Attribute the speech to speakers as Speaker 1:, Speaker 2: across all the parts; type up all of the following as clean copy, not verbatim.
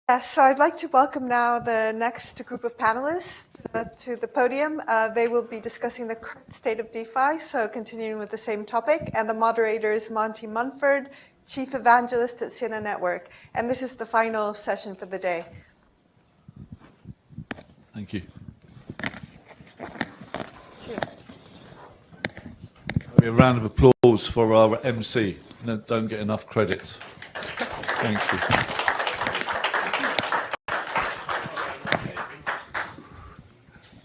Speaker 1: Yes, so I'd like to welcome now the next group of panelists to the podium. They will be discussing the current state of DeFi, so continuing with the same topic. And the moderator is Monty Munford, Chief Evangelist at Kseniia Network. And this is the final session for the day.
Speaker 2: Thank you.
Speaker 1: Sure.
Speaker 2: A round of applause for our MC. No, don't get enough credit. Thank you.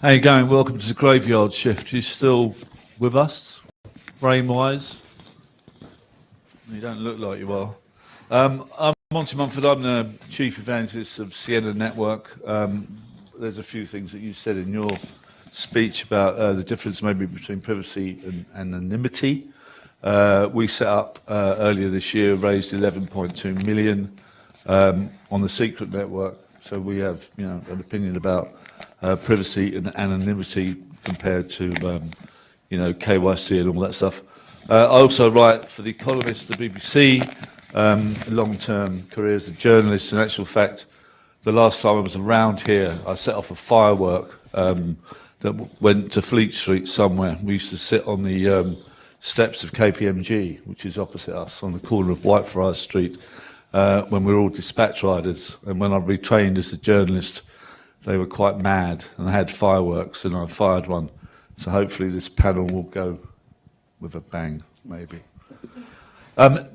Speaker 2: How you going? Welcome to the graveyard shift. You still with us, brain-wise? You don't look like you are. I'm Monty Munford. I'm the Chief Evangelist of Kseniia Network. There's a few things that you said in your speech about the difference maybe between privacy and anonymity. We set up earlier this year, raised 11.2 million on the secret network. So we have, an opinion about privacy and anonymity compared to, KYC and all that stuff. I also write for The Economist, the BBC, long-term career as a journalist. In actual fact, the last time I was around here, I set off a firework that went to Fleet Street somewhere. We used to sit on the steps of KPMG, which is opposite us, on the corner of Whitefriars Street, when we were all dispatch riders. And when I retrained as a journalist, they were quite mad, and I had fireworks, and I fired one. So hopefully this panel will go with a bang, maybe.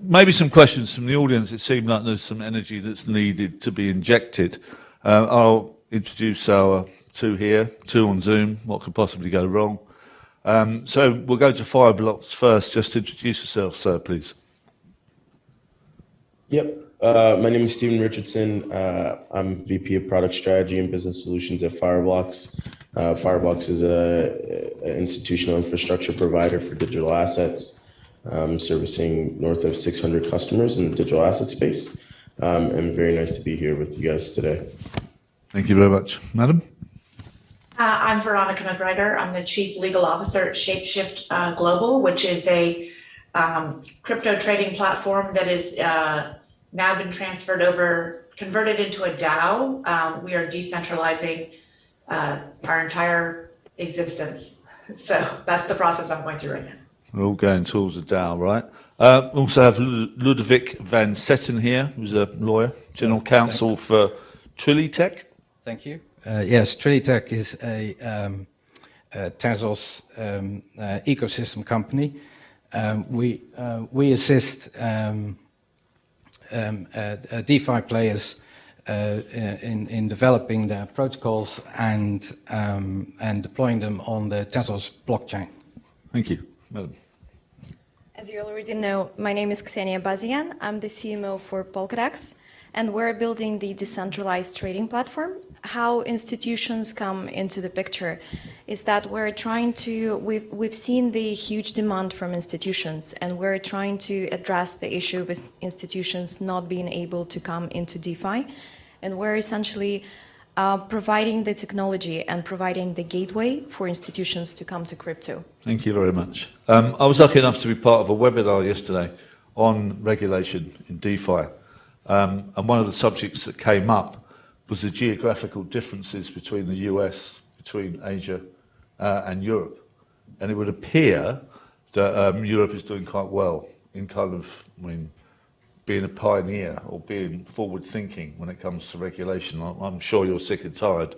Speaker 2: Maybe some questions from the audience. It seemed like there's some energy that's needed to be injected. I'll introduce our two here, two on Zoom. What could possibly go wrong? So we'll go to Fireblocks first. Just introduce yourself, sir, please.
Speaker 3: Yep. My name is Stephen Richardson. I'm VP of Product Strategy and Business Solutions at Fireblocks. Fireblocks is an institutional infrastructure provider for digital assets, servicing north of 600 customers in the digital asset space. And very nice to be here with you guys today.
Speaker 2: Thank you very much. Madam?
Speaker 4: I'm Veronica McGregor. I'm the Chief Legal Officer at Shapeshift Global, which is a crypto trading platform that is now been converted into a DAO. We are decentralizing our entire existence. So that's the process I'm going through right now.
Speaker 2: We're all going towards a DAO, right? Also have Ludovic van Zetten here, who's a lawyer, General Counsel for Trilitech.
Speaker 5: Thank you. Yes, Trilitech is a Tezos ecosystem company. We assist DeFi players in developing their protocols and deploying them on the Tezos blockchain.
Speaker 2: Thank you. Madam.
Speaker 6: As you already know, my name is Kseniia Baziian. I'm the CMO for Polkadex, and we're building the decentralized trading platform. How institutions come into the picture is that we're trying to, we've seen the huge demand from institutions, and we're trying to address the issue of institutions not being able to come into DeFi. And we're essentially providing the technology and providing the gateway for institutions to come to crypto.
Speaker 2: Thank you very much. I was lucky enough to be part of a webinar yesterday on regulation in DeFi. And one of the subjects that came up was the geographical differences between the US, between Asia and Europe. And it would appear that Europe is doing quite well in being a pioneer or being forward-thinking when it comes to regulation. I'm sure you're sick and tired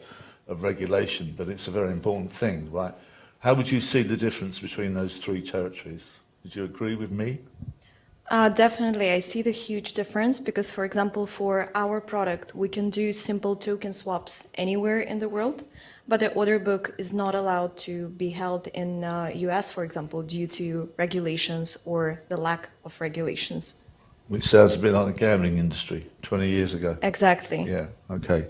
Speaker 2: of regulation, but it's a very important thing, right? How would you see the difference between those three territories? Would you agree with me?
Speaker 6: Definitely, I see the huge difference because, for example, for our product, we can do simple token swaps anywhere in the world, but the order book is not allowed to be held in US, for example, due to regulations or the lack of regulations.
Speaker 2: Which sounds a bit like the gambling industry 20 years ago.
Speaker 6: Exactly.
Speaker 2: Yeah, okay.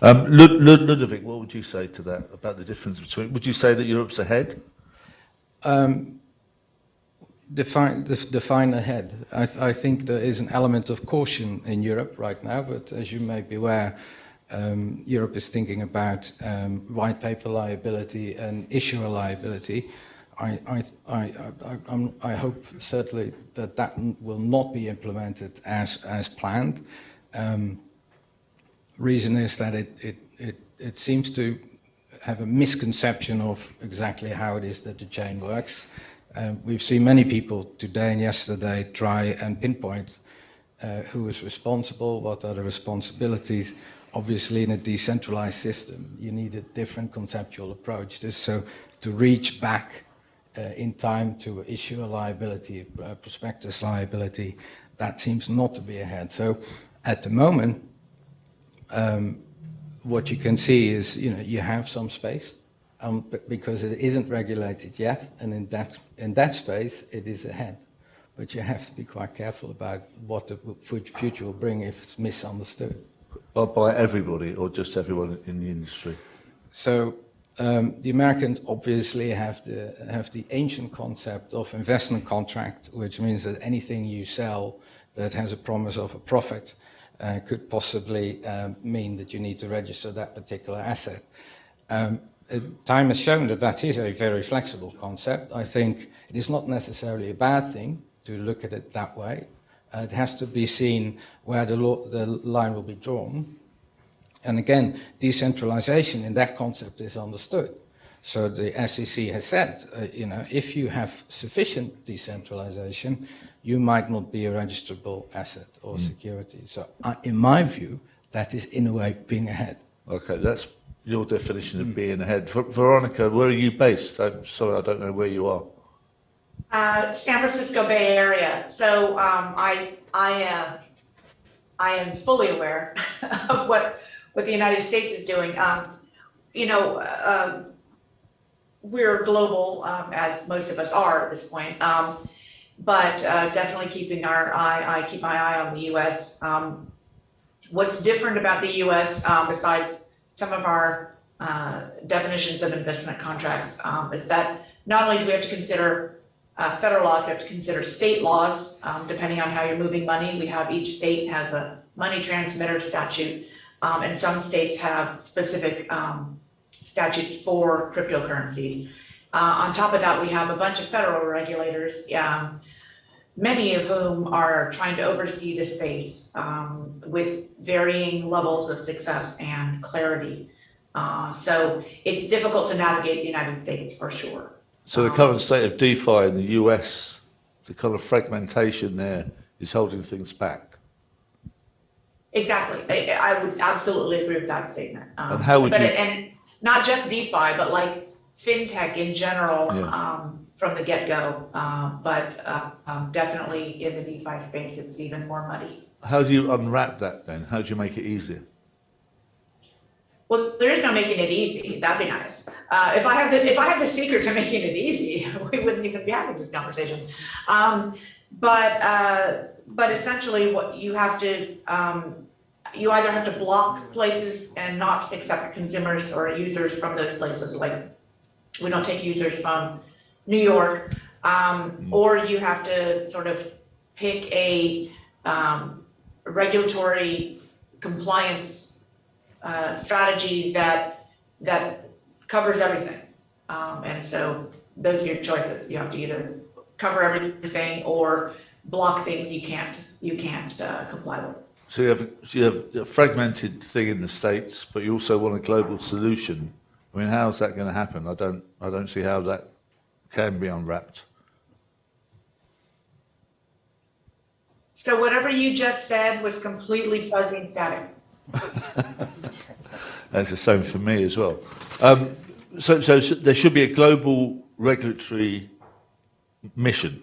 Speaker 2: Ludovic, what would you say to that, about the difference between, would you say that Europe's ahead?
Speaker 5: Define ahead. I think there is an element of caution in Europe right now, but as you may be aware, Europe is thinking about white paper liability and issuer liability. I hope certainly that will not be implemented as planned. Reason is that it seems to have a misconception of exactly how it is that the chain works. We've seen many people today and yesterday try and pinpoint who is responsible, what are the responsibilities. Obviously, in a decentralized system, you need a different conceptual approach. So to reach back in time to issue a liability, a prospectus liability, that seems not to be ahead. So at the moment, what you can see is, you have some space, but because it isn't regulated yet, and in that space, it is ahead. But you have to be quite careful about what the future will bring if it's misunderstood.
Speaker 2: By everybody, or just everyone in the industry?
Speaker 5: So the Americans obviously have the ancient concept of investment contract, which means that anything you sell that has a promise of a profit could possibly mean that you need to register that particular asset. Time has shown that that is a very flexible concept. I think it is not necessarily a bad thing to look at it that way. It has to be seen where the line will be drawn. And again, decentralization in that concept is understood. So the SEC has said, if you have sufficient decentralization, you might not be a registrable asset or security. So in my view, that is in a way being ahead.
Speaker 2: Okay, that's your definition of being ahead. Veronica, where are you based? I'm sorry, I don't know where you are.
Speaker 4: San Francisco Bay Area. So I am fully aware of what the United States is doing. We're global, as most of us are at this point, but definitely keeping I keep my eye on the U.S. What's different about the U.S. Besides some of our definitions of investment contracts is that not only do we have to consider federal laws, we have to consider state laws, depending on how you're moving money. Each state has a money transmitter statute, and some states have specific statutes for cryptocurrencies. On top of that, we have a bunch of federal regulators, many of whom are trying to oversee the space with varying levels of success and clarity. So it's difficult to navigate the United States for sure.
Speaker 2: So the current state of DeFi in the US, the kind of fragmentation there is holding things back.
Speaker 4: Exactly. I would absolutely agree with that statement.
Speaker 2: And how would you...
Speaker 4: And not just DeFi, but like fintech in general, from the get-go. But definitely in the DeFi space, it's even more muddy.
Speaker 2: How do you unwrap that then? How do you make it easier?
Speaker 4: Well, there is no making it easy. That'd be nice. If I had the secret to making it easy, we wouldn't even be having this conversation. But essentially, what you have to, you either have to block places and not accept consumers or users from those places. Like, we don't take users from New York, or you have to sort of pick a regulatory compliance strategy that covers everything, and so those are your choices. You have to either cover everything or block things you can't comply with.
Speaker 2: So you have a fragmented thing in the States, but you also want a global solution. I mean, how's that going to happen? I don't see how that can be unwrapped.
Speaker 4: So whatever you just said was completely fuzzy and static.
Speaker 2: That's the same for me as well. So there should be a global regulatory mission,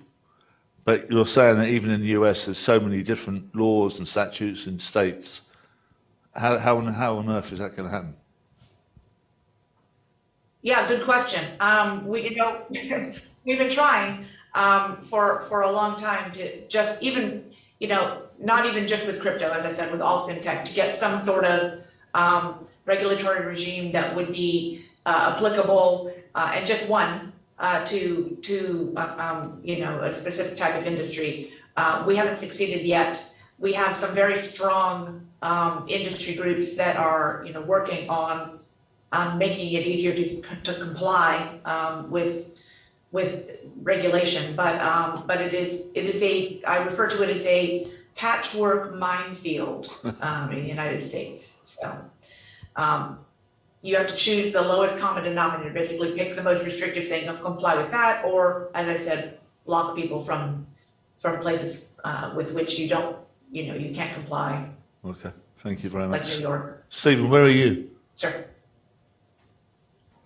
Speaker 2: but you're saying that even in the US there's so many different laws and statutes in states. How on earth is that going to happen?
Speaker 4: Yeah, good question. We've been trying for a long time to just even, not even just with crypto, as I said, with all fintech, to get some sort of regulatory regime that would be applicable, and just one to a specific type of industry. We haven't succeeded yet. We have some very strong industry groups that are working on making it easier to comply with regulation, but it is I refer to it as a patchwork minefield in the United States. So you have to choose the lowest common denominator, basically pick the most restrictive thing and comply with that, or as I said, block people from places with which you don't, you can't comply,
Speaker 2: Okay, thank you very
Speaker 4: like
Speaker 2: much.
Speaker 4: New York.
Speaker 2: Stephen, where are you?
Speaker 4: Sure.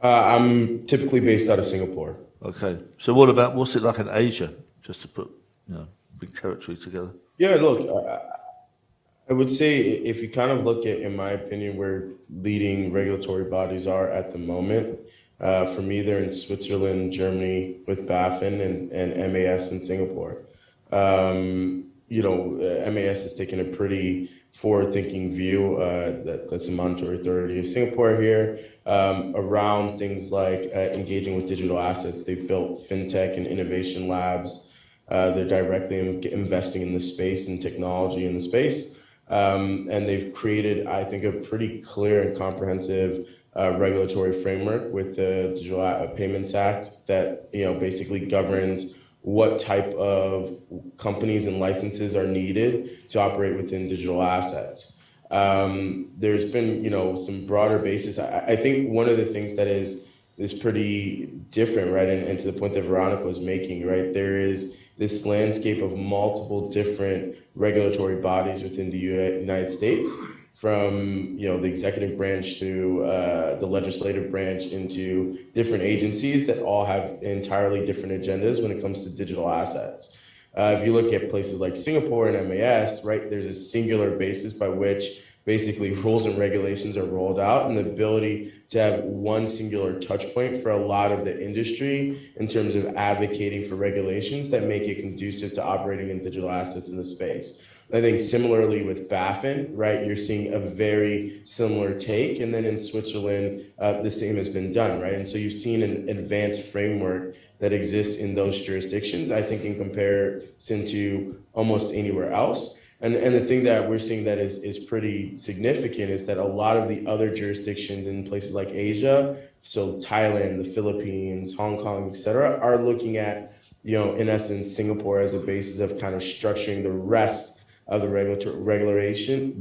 Speaker 3: I'm typically based out of Singapore.
Speaker 2: Okay, so what's it like in Asia, just to put, big territory together?
Speaker 3: Yeah, look, I would say if you kind of look at, in my opinion, where leading regulatory bodies are at the moment, for me, they're in Switzerland, Germany with BaFin and MAS in Singapore. MAS has taken a pretty forward-thinking view, that's the Monetary Authority of Singapore here, around things like engaging with digital assets. They've built fintech and innovation labs. They're directly investing in the space and technology in the space. And they've created, I think, a pretty clear and comprehensive regulatory framework with the Digital Payments Act that basically governs what type of companies and licenses are needed to operate within digital assets. There's been some broader basis. I think one of the things that is pretty different, right, and to the point that Veronica was making, right, there is this landscape of multiple different regulatory bodies within the United States, from the executive branch to the legislative branch, into different agencies that all have entirely different agendas when it comes to digital assets. If you look at places like Singapore and MAS, right, there's a singular basis by which basically rules and regulations are rolled out, and the ability to have one singular touch point for a lot of the industry in terms of advocating for regulations that make it conducive to operating in digital assets in the space. I think similarly with BaFin, right, you're seeing a very similar take. And then in Switzerland, the same has been done, right? And so you've seen an advanced framework that exists in those jurisdictions, I think, in comparison to almost anywhere else. And the thing that we're seeing that is pretty significant is that a lot of the other jurisdictions in places like Asia, so Thailand, the Philippines, Hong Kong, et cetera, are looking at, in essence, Singapore as a basis of kind of structuring the rest of the regulation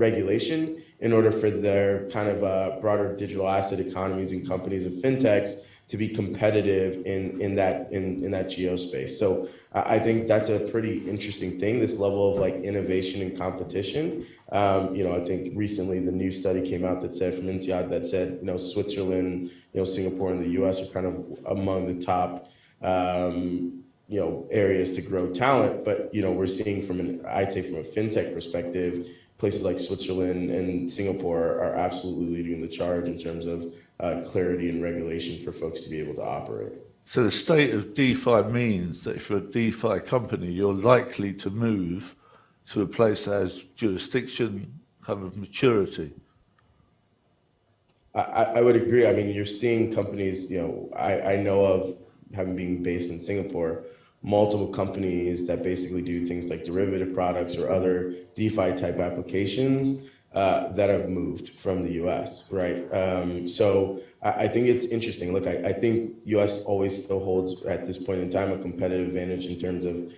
Speaker 3: in order for their kind of broader digital asset economies and companies and fintechs to be competitive in that geo space. So I think that's a pretty interesting thing, this level of like innovation and competition. I think recently the new study came out that said, from INSEAD, that said, Switzerland, Singapore and the US are kind of among the top areas to grow talent. But we're seeing I'd say from a fintech perspective, places like Switzerland and Singapore are absolutely leading the charge in terms of clarity and regulation for folks to be able to operate.
Speaker 2: So the state of DeFi means that if you're a DeFi company, you're likely to move to a place that has jurisdiction, kind of maturity.
Speaker 3: I would agree. I mean, you're seeing companies, I know of, having been based in Singapore, multiple companies that basically do things like derivative products or other DeFi type applications that have moved from the US, right? So I think it's interesting. Look, I think US always still holds at this point in time a competitive advantage in terms of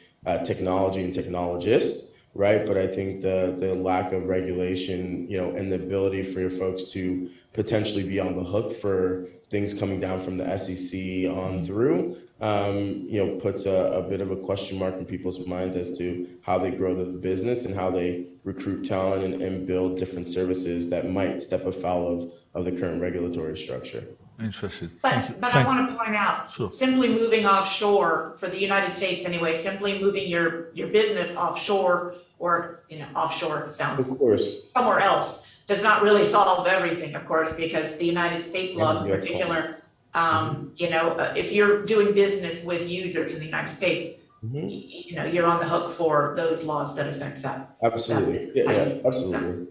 Speaker 3: technology and technologists, right? But I think the lack of regulation, and the ability for your folks to potentially be on the hook for things coming down from the SEC on through, puts a bit of a question mark in people's minds as to how they grow the business and how they recruit talent and build different services that might step afoul of the current regulatory structure.
Speaker 2: Interesting.
Speaker 4: But I want to point out,
Speaker 2: Sure.
Speaker 4: Simply moving offshore for the United States anyway, simply moving your business offshore, or offshore sounds
Speaker 3: Of course.
Speaker 4: somewhere else, does not really solve everything, of course, because the United States laws in particular, if you're doing business with users in the United States, you're on the hook for those laws that affect that.
Speaker 3: Absolutely.
Speaker 4: That
Speaker 3: Absolutely.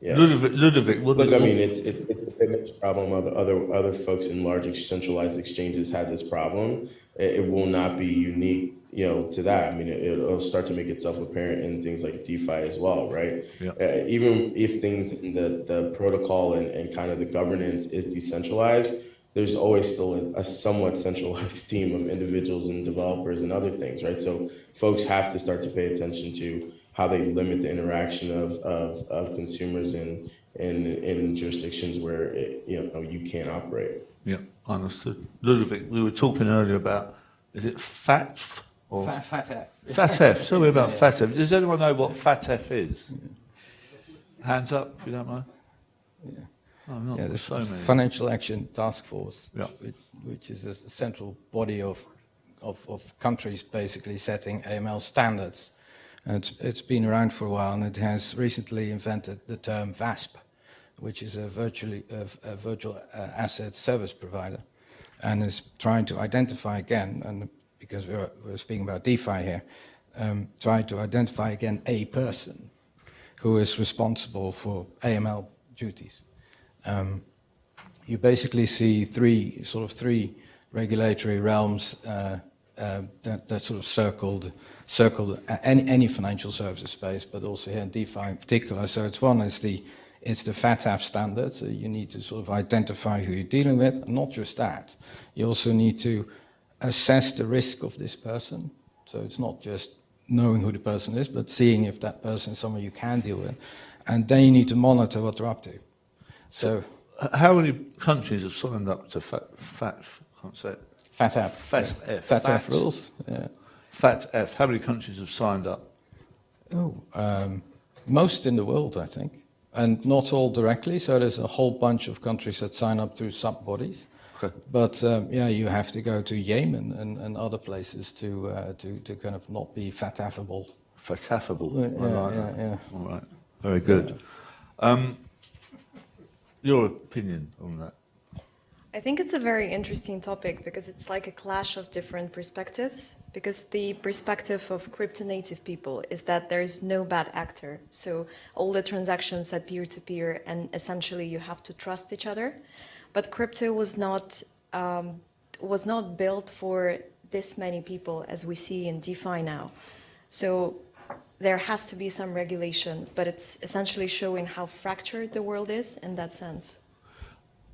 Speaker 3: Yeah.
Speaker 2: Ludovic,
Speaker 3: Look, I mean, it's a mixed problem. Other folks in large centralized exchanges have this problem. It will not be unique, to that. I mean, it'll start to make itself apparent in things like DeFi as well, right?
Speaker 2: Yeah.
Speaker 3: Even if things in the protocol and kind of the governance is decentralized, there's always still a somewhat centralized team of individuals and developers and other things, right? So folks have to start to pay attention to how they limit the interaction of consumers in jurisdictions where you can't operate.
Speaker 2: Yeah, understood. Ludovic, we were talking earlier about, is it FATF? Or
Speaker 5: FATF.
Speaker 2: FATF, so we're about FATF. Does anyone know what FATF is? Hands up, if you don't mind.
Speaker 5: Yeah.
Speaker 2: Oh, not
Speaker 5: Yeah, the
Speaker 2: so many.
Speaker 5: Financial Action Task Force,
Speaker 2: Yeah.
Speaker 5: which is a central body of countries basically setting AML standards. And it's been around for a while, and it has recently invented the term VASP, which is a virtual asset service provider, and is trying to identify again, and because we're speaking about DeFi here, trying to identify again a person who is responsible for AML duties. You basically see three regulatory realms that sort of circled any financial services space, but also here in DeFi in particular. So it's the FATF standard. So you need to sort of identify who you're dealing with. Not just that, you also need to assess the risk of this person. So it's not just knowing who the person is, but seeing if that person is someone you can deal with, and then you need to monitor what they're up to. So,
Speaker 2: how many countries have signed up to FATF? Can't say it.
Speaker 5: FATF. FATF rules. Yeah.
Speaker 2: FATF. How many countries have signed up?
Speaker 5: Most in the world, I think, and not all directly. So there's a whole bunch of countries that sign up through sub-bodies.
Speaker 2: Okay.
Speaker 5: But you have to go to Yemen and other places to kind of not be FATF-able.
Speaker 2: FATF-able.
Speaker 5: Yeah.
Speaker 2: All right. Very good. Your opinion on that?
Speaker 6: I think it's a very interesting topic because it's like a clash of different perspectives. Because the perspective of crypto native people is that there's no bad actor. So all the transactions are peer-to-peer, and essentially you have to trust each other. But crypto was not built for this many people as we see in DeFi now. So there has to be some regulation, but it's essentially showing how fractured the world is in that sense.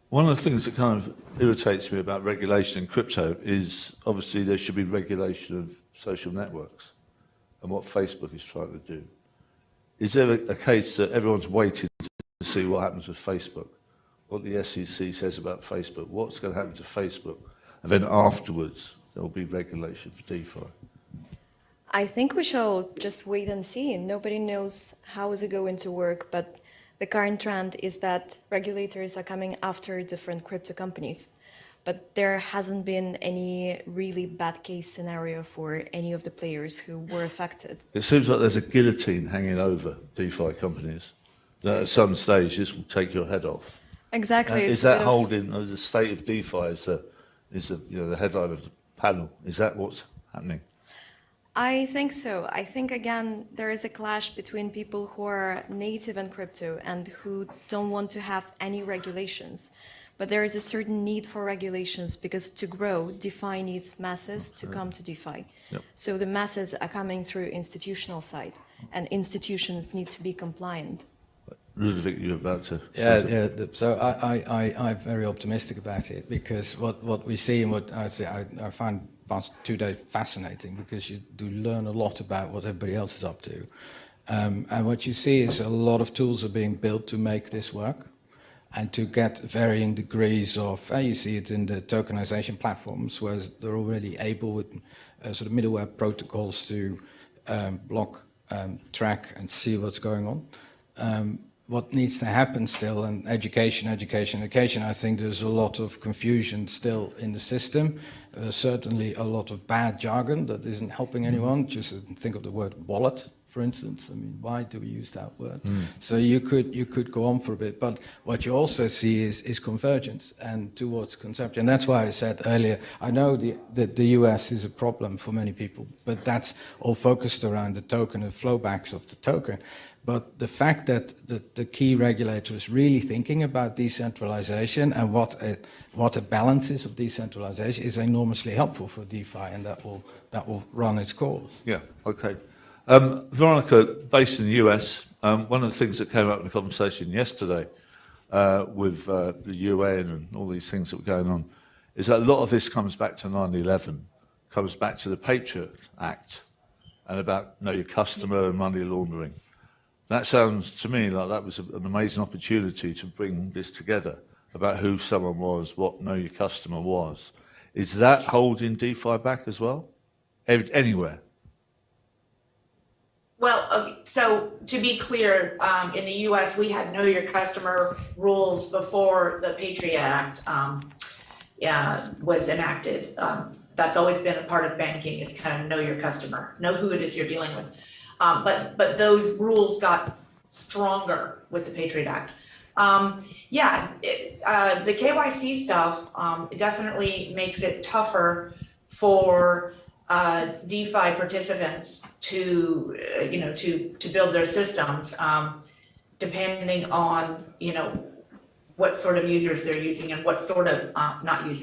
Speaker 2: One of the things that kind of irritates me about regulation in crypto is obviously there should be regulation of social networks and what Facebook is trying to do. Is there a case that everyone's waiting to see what happens with Facebook, what the SEC says about Facebook, what's going to happen to Facebook, and then afterwards there will be regulation for DeFi?
Speaker 6: I think we shall just wait and see. Nobody knows how is it going to work, but the current trend is that regulators are coming after different crypto companies. But there hasn't been any really bad case scenario for any of the players who were affected.
Speaker 2: It seems like there's a guillotine hanging over DeFi companies that at some stage this will take your head off.
Speaker 6: Exactly.
Speaker 2: Is that holding the state of DeFi is the headline of the panel? Is that what's happening?
Speaker 6: I think so. I think, again, there is a clash between people who are native in crypto and who don't want to have any regulations. But there is a certain need for regulations because to grow, DeFi needs masses to come to DeFi.
Speaker 2: Yep.
Speaker 6: So the masses are coming through institutional side, and institutions need to be compliant.
Speaker 2: Ludovic, you're about to...
Speaker 5: So I'm very optimistic about it because what we see and what I find past 2 days fascinating because you do learn a lot about what everybody else is up to. And what you see is a lot of tools are being built to make this work and to get varying degrees of, you see it in the tokenization platforms where they're already able with sort of middleware protocols to block, track and see what's going on. What needs to happen still, and education, I think there's a lot of confusion still in the system. There's certainly a lot of bad jargon that isn't helping anyone. Just think of the word wallet, for instance. I mean, why do we use that word? So you could go on for a bit, but what you also see is convergence and towards consumption. And that's why I said earlier, I know that the US is a problem for many people, but that's all focused around the token and flowbacks of the token. But the fact that the key regulator is really thinking about decentralization and what a balance is of decentralization is enormously helpful for DeFi, and that will run its course.
Speaker 2: Yeah, okay. Veronica, based in the US, one of the things that came up in the conversation yesterday with the UN and all these things that were going on is that a lot of this comes back to 9/11, comes back to the Patriot Act, and about know your customer and money laundering. That sounds to me like that was an amazing opportunity to bring this together about who someone was, what know your customer was. Is that holding DeFi back as well? Anywhere?
Speaker 4: Well, so to be clear, in the US, we had know your customer rules before the Patriot Act was enacted. That's always been a part of banking, is kind of know your customer, know who it is you're dealing with. But those rules got stronger with the Patriot Act. The KYC stuff definitely makes it tougher for DeFi participants to build their systems, depending on what sort of users they're using and what sort of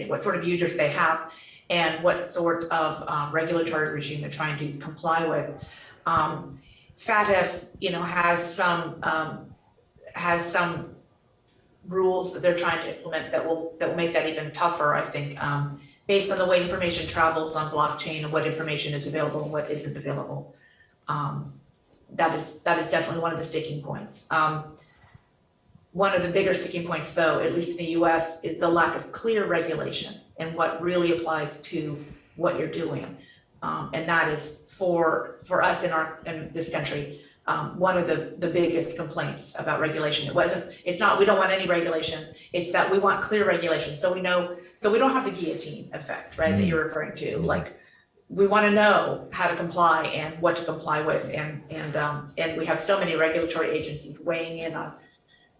Speaker 4: what sort of users they have, and what sort of regulatory regime they're trying to comply with. FATF, has some rules that they're trying to implement that will make that even tougher, I think, based on the way information travels on blockchain and what information is available and what isn't available. That is definitely one of the sticking points. One of the bigger sticking points, though, at least in the US, is the lack of clear regulation and what really applies to what you're doing. And that is for us in this country, one of the biggest complaints about regulation. It's not we don't want any regulation, it's that we want clear regulation. So we don't have the guillotine effect, right, that you're referring to. Like, we want to know how to comply and what to comply with, and we have so many regulatory agencies weighing in on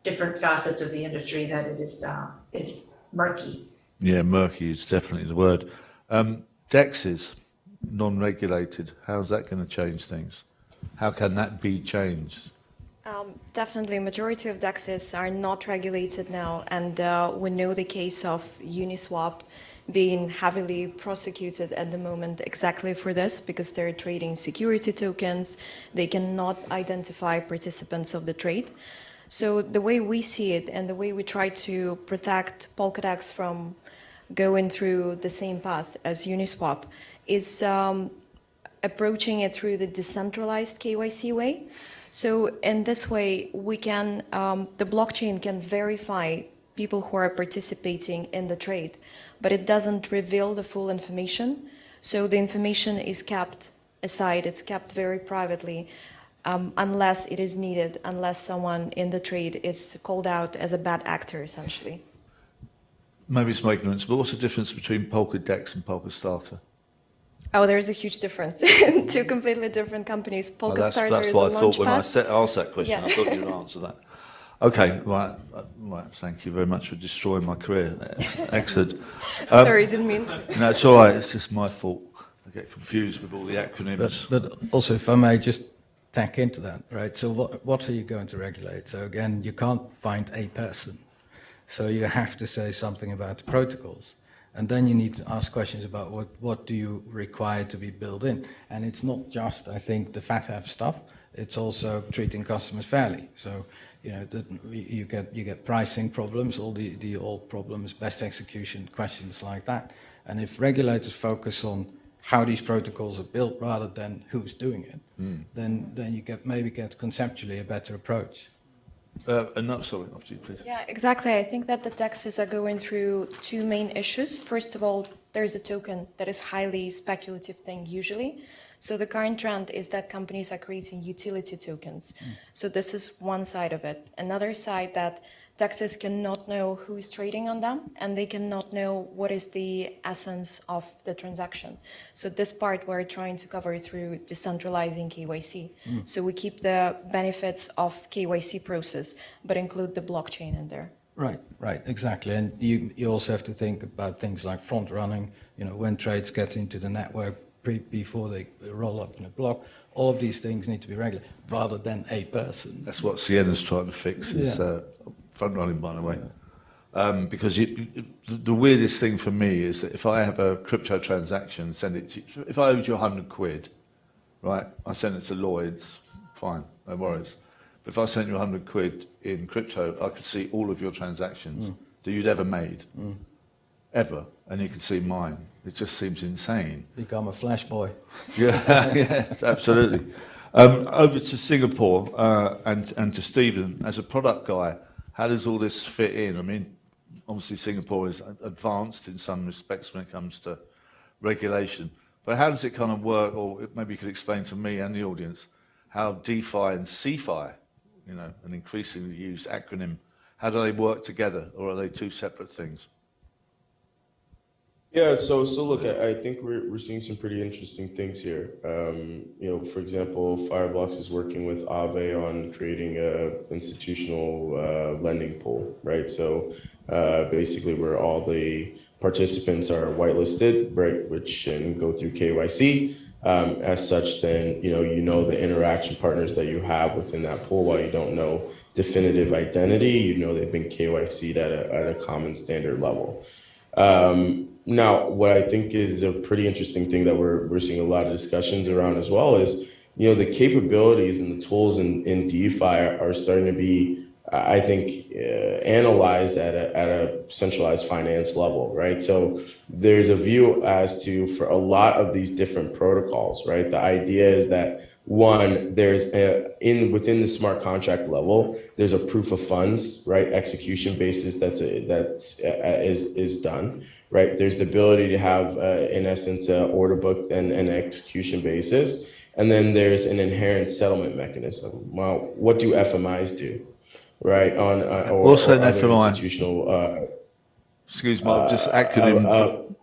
Speaker 4: different facets of the industry that it is murky. Yeah,
Speaker 2: murky is definitely the word. DEXs, non-regulated, how's that going to change things? How can that be changed?
Speaker 6: Definitely, majority of DEXs are not regulated now, and we know the case of Uniswap being heavily prosecuted at the moment exactly for this, because they're trading security tokens. They cannot identify participants of the trade. So the way we see it and the way we try to protect Polkadex from going through the same path as Uniswap is approaching it through the decentralized KYC way. So in this way, we can, the blockchain can verify people who are participating in the trade, but it doesn't reveal the full information. So the information is kept aside, it's kept very privately, unless it is needed, unless someone in the trade is called out as a bad actor, essentially.
Speaker 2: Maybe it's my ignorance, but what's the difference between Polkadex and Polkastarter?
Speaker 6: Oh, there's a huge difference. Two completely different companies. Polkastarter
Speaker 2: that's
Speaker 6: is
Speaker 2: what
Speaker 6: a
Speaker 2: I thought when I
Speaker 6: launchpad.
Speaker 2: asked that question. Yeah. I thought you'd answer that. Okay, right. Thank you very much for destroying my career. Excellent.
Speaker 6: Sorry, didn't mean to.
Speaker 2: No, it's all right. It's just my fault. I get confused with all the acronyms.
Speaker 5: But also, if I may just tack into that, right? So what are you going to regulate? So again, you can't find a person. So you have to say something about the protocols. And then you need to ask questions about what do you require to be built in. And it's not just, I think, the FATF stuff. It's also treating customers fairly. So, you get pricing problems, all the old problems, best execution, questions like that. And if regulators focus on how these protocols are built rather than who's doing it, then you maybe get conceptually a better approach.
Speaker 2: Sorry, after you, please.
Speaker 6: Yeah, exactly. I think that the DEXs are going through two main issues. First of all, there's a token that is highly speculative thing usually. So the current trend is that companies are creating utility tokens. So this is one side of it. Another side, that DEXs cannot know who is trading on them, and they cannot know what is the essence of the transaction. So this part we're trying to cover through decentralizing KYC. So we keep the benefits of KYC process, but include the blockchain in there. Right, exactly. And you also have to think about things like front running, when trades get into the network before they roll up in a block. All of these things need to be regulated rather than a person.
Speaker 2: That's what Sienna's trying to fix, is front running, by the way. Because the weirdest thing for me is that if I have a crypto transaction, if I owed you 100 quid, right, I send it to Lloyd's, fine, no worries. But if I sent you 100 quid in crypto, I could see all of your transactions that you'd ever made. ever, and you can see mine. It just seems insane.
Speaker 5: Become a flash boy.
Speaker 2: Yeah, yes, absolutely. Over to Singapore and to Stephen, as a product guy, how does all this fit in? I mean, obviously Singapore is advanced in some respects when it comes to regulation, but how does it kind of work, or maybe you could explain to me and the audience, how DeFi and CeFi, you know, an increasingly used acronym, how do they work together, or are they two separate things?
Speaker 3: Yeah, so look, I think we're seeing some pretty interesting things here. You know, for example, Fireblocks is working with Aave on creating a institutional lending pool, right? So basically, where all the participants are whitelisted, right, which can go through KYC. As such, then you know the interaction partners that you have within that pool. While you don't know definitive identity, you know they've been KYC'd at a common standard level. Now, what I think is a pretty interesting thing that we're seeing a lot of discussions around as well is, you know, the capabilities and the tools in DeFi are starting to be, I think, analyzed at a centralized finance level, right? So there's a view as to, for a lot of these different protocols, right? The idea is that one, there's within the smart contract level, there's a proof of funds, right? Execution basis is done, right? There's the ability to have, in essence, an order book and an execution basis, and then there's an inherent settlement mechanism. Well, what do FMIs do, right?
Speaker 2: What's an
Speaker 3: other
Speaker 2: FMI?
Speaker 3: institutional.
Speaker 2: Excuse me, just acronym.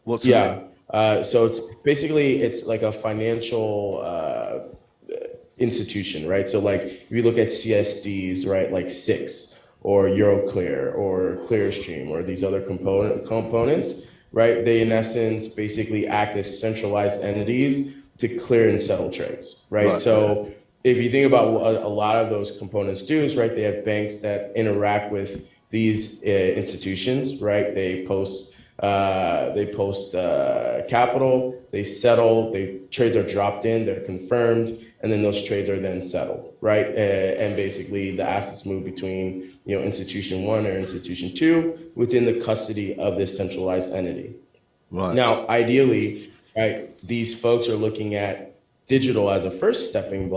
Speaker 2: What's
Speaker 3: yeah? So it's basically, it's like a financial institution, right? So like if you look at CSDs, right, like SIX or Euroclear or Clearstream or these other components, right? They in essence basically act as centralized entities to clear and settle trades, right? So if you think about what a lot of those components do is, right, they have banks that interact with these institutions, right? They post capital, they settle, trades are dropped in, they're confirmed, and then those trades are then settled, right? And basically the assets move between, you know, institution one or institution two within the custody of this centralized entity. Right. Now, ideally, right, these folks are looking at digital as a first stepping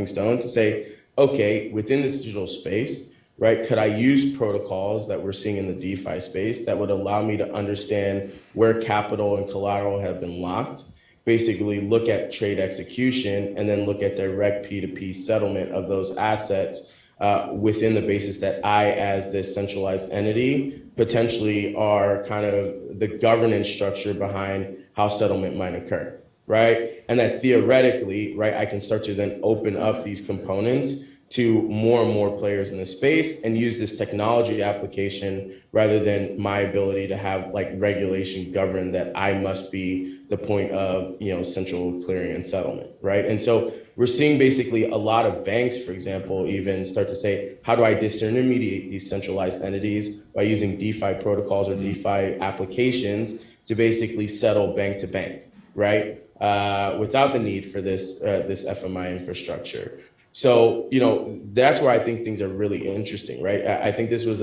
Speaker 3: stone to say, okay, within this digital space, right, could I use protocols that we're seeing in the DeFi space that would allow me to understand where capital and collateral have been locked, basically look at trade execution, and then look at direct P2P settlement of those assets within the basis that I, as this centralized entity, potentially are kind of the governance structure behind how settlement might occur, right? And that theoretically, right, I can start to then open up these components to more and more players in the space and use this technology application rather than my ability to have like regulation govern that I must be the point of, you know, central clearing and settlement, right? And so we're seeing basically a lot of banks, for example, even start to say, how do I disintermediate these centralized entities by using DeFi protocols or DeFi applications to basically settle bank to bank, right? Without the need for this FMI infrastructure. So, you know, that's where I think things are really interesting, right? I think this was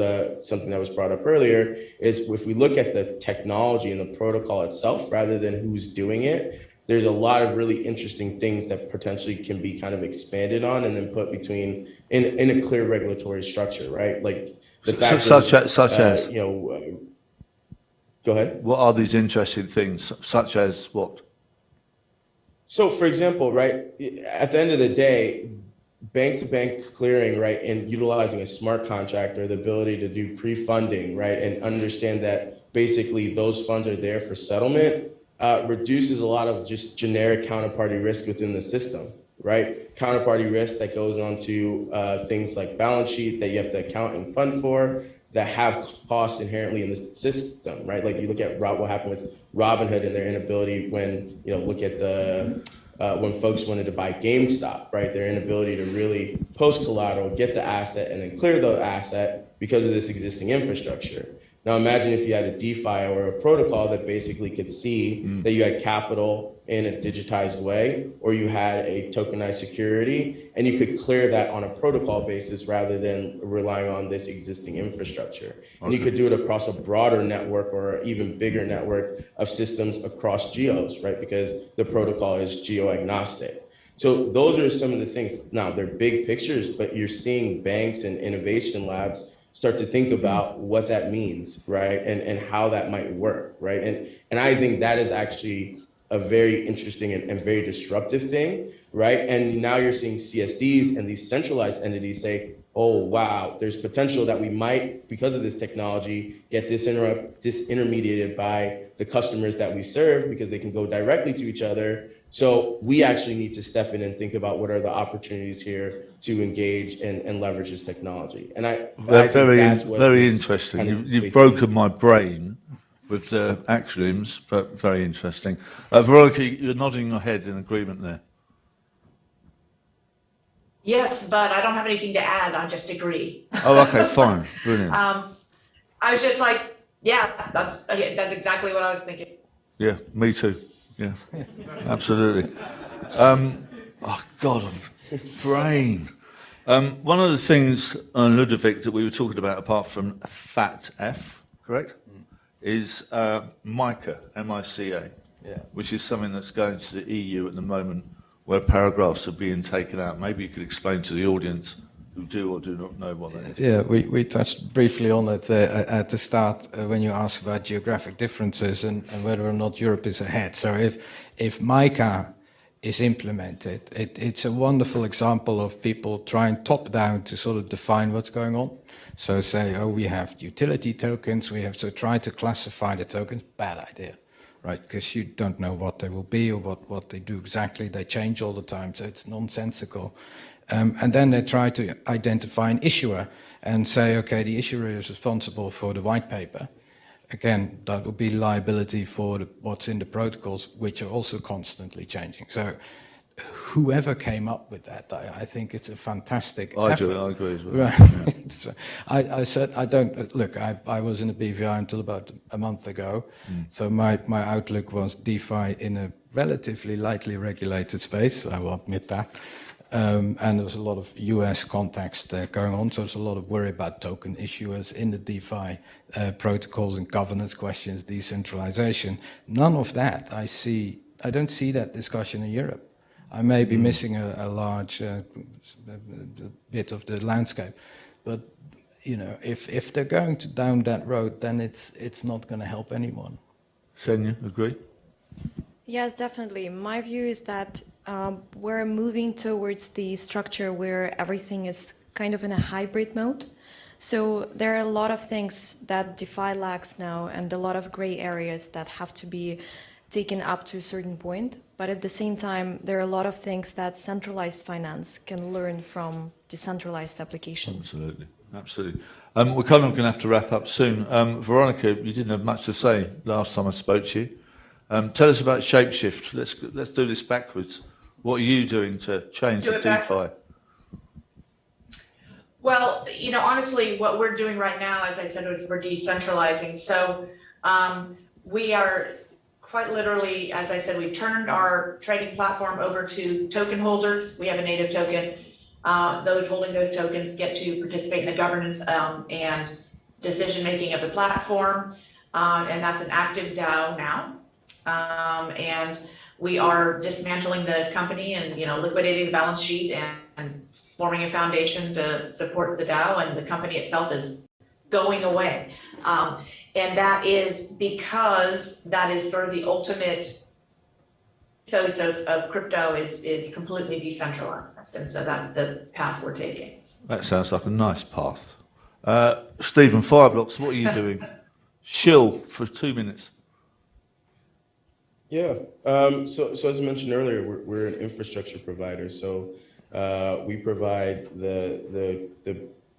Speaker 3: something that was brought up earlier, is if we look at the technology and the protocol itself, rather than who's doing it, there's a lot of really interesting things that potentially can be kind of expanded on and then put between in a clear regulatory structure, right? Like the fact
Speaker 2: such as,
Speaker 3: you know, go ahead.
Speaker 2: What are these interesting things, such as what?
Speaker 3: So, for example, right, at the end of the day, bank-to-bank clearing, right, and utilizing a smart contract or the ability to do pre-funding, right, and understand that basically those funds are there for settlement, reduces a lot of just generic counterparty risk within the system, right? Counterparty risk that goes on to things like balance sheet that you have to account and fund for that have costs inherently in the system, right? Like you look at what happened with Robinhood and their inability when, you know, look at the when folks wanted to buy GameStop, right? Their inability to really post collateral, get the asset, and then clear the asset because of this existing infrastructure. Now imagine if you had a DeFi or a protocol that basically could see that you had capital in a digitized way, or you had a tokenized security, and you could clear that on a protocol basis rather than relying on this existing infrastructure. And you could do it across a broader network or an even bigger network of systems across geos, right? Because the protocol is geo-agnostic. So those are some of the things. Now, they're big pictures, but you're seeing banks and innovation labs start to think about what that means, right? And how that might work, right? And I think that is actually a very interesting and very disruptive thing, right? And now you're seeing CSDs and these centralized entities say, oh, wow, there's potential that we might, because of this technology, get disintermediated by the customers that we serve because they can go directly to each other. So we actually need to step in and think about what are the opportunities here to engage and leverage this technology. And I think that's what
Speaker 2: very
Speaker 3: is
Speaker 2: interesting.
Speaker 3: kind of
Speaker 2: You've broken my brain with the acronyms, but very interesting. Veronica, you're nodding your head in agreement there.
Speaker 4: Yes, but I don't have anything to add. I just agree.
Speaker 2: Oh, okay, fine, brilliant.
Speaker 4: I was just like, yeah, that's exactly what I was thinking.
Speaker 2: Yeah, me too. Yeah, absolutely. Oh God, brain. One of the things, Ludovic, that we were talking about, apart from FATF, correct, is MICA, M-I-C-A, which is something that's going to the EU at the moment, where paragraphs are being taken out. Maybe you could explain to the audience who do or do not know what that is.
Speaker 5: Yeah, we touched briefly on it at the start when you asked about geographic differences and whether or not Europe is ahead. So if MICA is implemented, it's a wonderful example of people trying top-down to sort of define what's going on. So say, oh, we have utility tokens, so try to classify the tokens. Bad idea, right? Because you don't know what they will be or what they do exactly. They change all the time, so it's nonsensical. And then they try to identify an issuer and say, okay, the issuer is responsible for the white paper. Again, that would be liability for what's in the protocols, which are also constantly changing. So whoever came up with that, I think it's a fantastic effort.
Speaker 2: I agree as well.
Speaker 5: Right. So I said, I don't, look, I was in a BVI until about a month ago. So my outlook was DeFi in a relatively lightly regulated space, I will admit that. And there was a lot of US context going on, so there's a lot of worry about token issuers in the DeFi protocols and governance questions, decentralization. None of that I don't see that discussion in Europe. I may be missing a large bit of the landscape, but you know, if they're going down that road, then it's not going to help anyone.
Speaker 2: Kseniia, agree?
Speaker 6: Yes, definitely. My view is that we're moving towards the structure where everything is kind of in a hybrid mode. So there are a lot of things that DeFi lacks now and a lot of gray areas that have to be taken up to a certain point. But at the same time, there are a lot of things that centralized finance can learn from decentralized applications.
Speaker 2: Absolutely, absolutely. We're kind of going to have to wrap up soon. Veronica, you didn't have much to say last time I spoke to you. Tell us about Shapeshift. Let's do this backwards. What are you doing to change the DeFi?
Speaker 4: Well, you know, honestly, what we're doing right now, as I said, is we're decentralizing. So we are quite literally, as I said, we turned our trading platform over to token holders. We have a native token. Those holding those tokens get to participate in the governance and decision-making of the platform. And that's an active DAO now. And we are dismantling the company and, you know, liquidating the balance sheet and forming a foundation to support the DAO, and the company itself is going away. And that is because that is sort of the ultimate ethos of crypto is completely decentralized. And so that's the path we're taking.
Speaker 2: That sounds like a nice path. Stephen, Fireblocks, what are you doing? Shill for 2 minutes.
Speaker 3: Yeah. So as I mentioned earlier, we're an infrastructure provider. So we provide the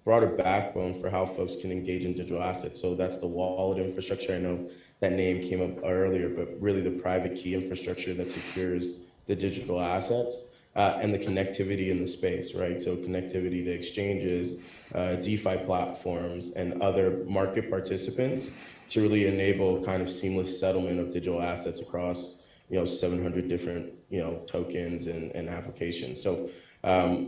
Speaker 3: broader backbone for how folks can engage in digital assets. So that's the wallet infrastructure. I know that name came up earlier, but really the private key infrastructure that secures the digital assets. and the connectivity in the space, right? So connectivity to exchanges, DeFi platforms, and other market participants to really enable kind of seamless settlement of digital assets across 700 different tokens and applications. So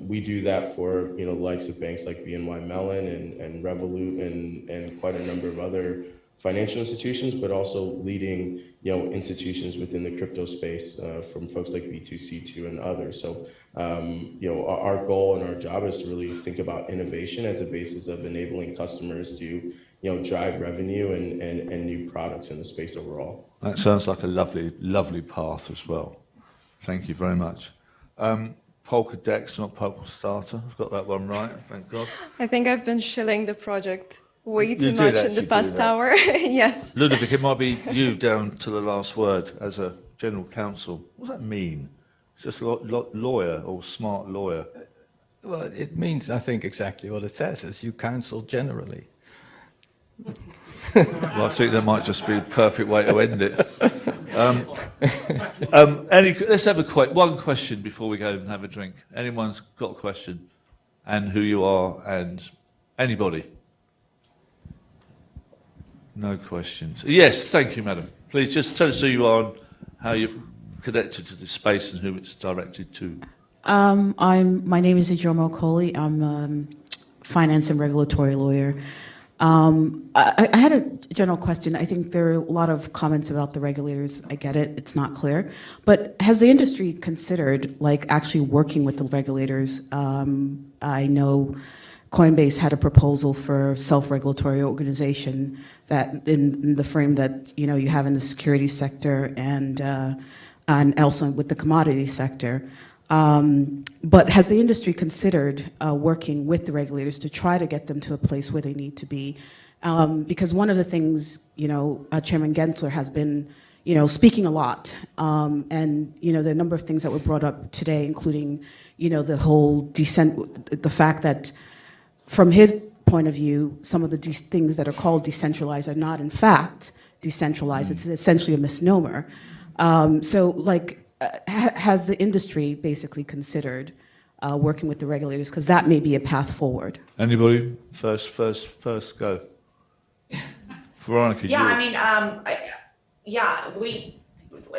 Speaker 3: we do that for the likes of banks like BNY Mellon and Revolut and quite a number of other financial institutions, but also leading institutions within the crypto space from folks like B2C2 and others. So our goal and our job is to really think about innovation as a basis of enabling customers to drive revenue and new products in the space overall.
Speaker 2: That sounds like a lovely path as well. Thank you very much. Polkadex, not Polka Starter. I've got that one right, thank God.
Speaker 6: I think I've been shilling the project way too
Speaker 2: You
Speaker 6: much
Speaker 2: did
Speaker 6: in the
Speaker 2: actually
Speaker 6: past
Speaker 2: do that.
Speaker 6: hour. Yes.
Speaker 2: Ludovic, it might be you down to the last word as a general counsel. What does that mean? It's just a lawyer or smart lawyer.
Speaker 5: Well, it means, I think, exactly what it says, is you counsel generally.
Speaker 2: Well, I think that might just be a perfect way to end it. Let's have one question before we go and have a drink. Anyone's got a question? And who you are and anybody? No questions. Yes, thank you, madam. Please just tell us who you are and how you're connected to this space and who it's directed to.
Speaker 7: My name is Ijeoma Okoli. I'm a finance and regulatory lawyer. I had a general question. I think there are a lot of comments about the regulators. I get it. It's not clear. But has the industry considered actually working with the regulators? I know Coinbase had a proposal for self-regulatory organization that in the frame that you have in the securities sector and also with the commodity sector. But has the industry considered working with the regulators to try to get them to a place where they need to be? Because one of the things, Chairman Gensler has been, speaking a lot, and the number of things that were brought up today, including, the whole the fact that, from his point of view, some of the things that are called decentralized are not, in fact, decentralized. It's essentially a misnomer. Has the industry basically considered working with the regulators? Because that may be a path forward.
Speaker 2: Anybody? First go. Veronica,
Speaker 4: we,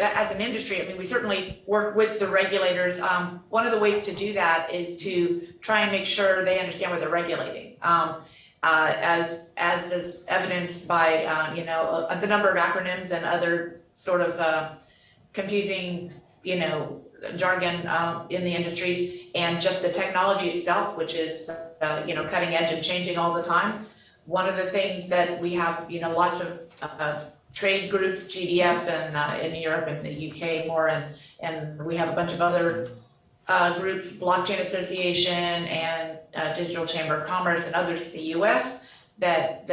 Speaker 4: as an industry, we certainly work with the regulators. One of the ways to do that is to try and make sure they understand what they're regulating. As is evidenced by, the number of acronyms and other sort of confusing jargon in the industry, and just the technology itself, which is cutting edge and changing all the time. One of the things that we have lots of trade groups, GDF in Europe and the UK more, and we have a bunch of other groups, Blockchain Association and Digital Chamber of Commerce and others in the US that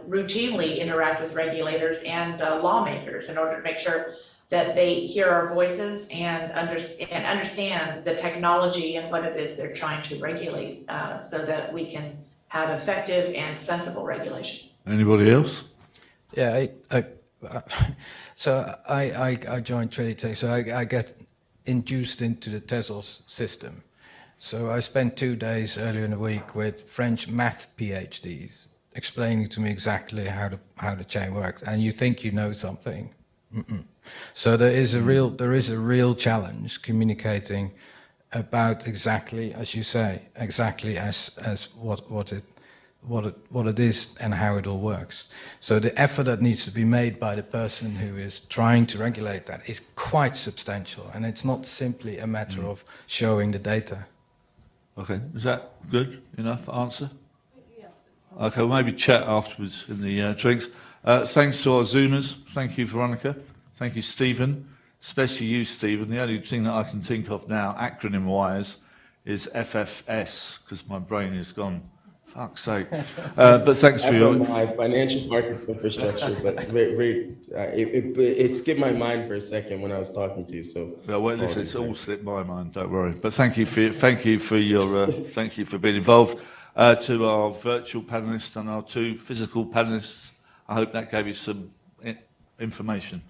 Speaker 4: routinely interact with regulators and lawmakers in order to make sure that they hear our voices and understand the technology and what it is they're trying to regulate, so that we can have effective and sensible regulation.
Speaker 2: Anybody else?
Speaker 5: Yeah, I joined Traditech, so I get induced into the Tezos system. So I spent 2 days earlier in the week with French math PhDs explaining to me exactly how the chain works, and you think you know something. So there is a real challenge communicating about exactly, as you say, exactly as what it is and how it all works. So the effort that needs to be made by the person who is trying to regulate that is quite substantial, and it's not simply a matter of showing the data.
Speaker 2: Okay, is that good enough answer? Yeah. Okay, well maybe chat afterwards in the drinks. Thanks to our Zoomers. Thank you, Veronica. Thank you, Stephen. Especially you, Stephen. The only thing that I can think of now, acronym-wise, is FFS, because my brain is gone. Fuck's sake. But thanks for your...
Speaker 3: my financial market infrastructure, but it skipped my mind for a second when I was talking to you. So
Speaker 2: well, listen, it's all slipped my mind. Don't worry. But thank you for being involved. To our virtual panelists and our 2 physical panelists, I hope that gave you some information.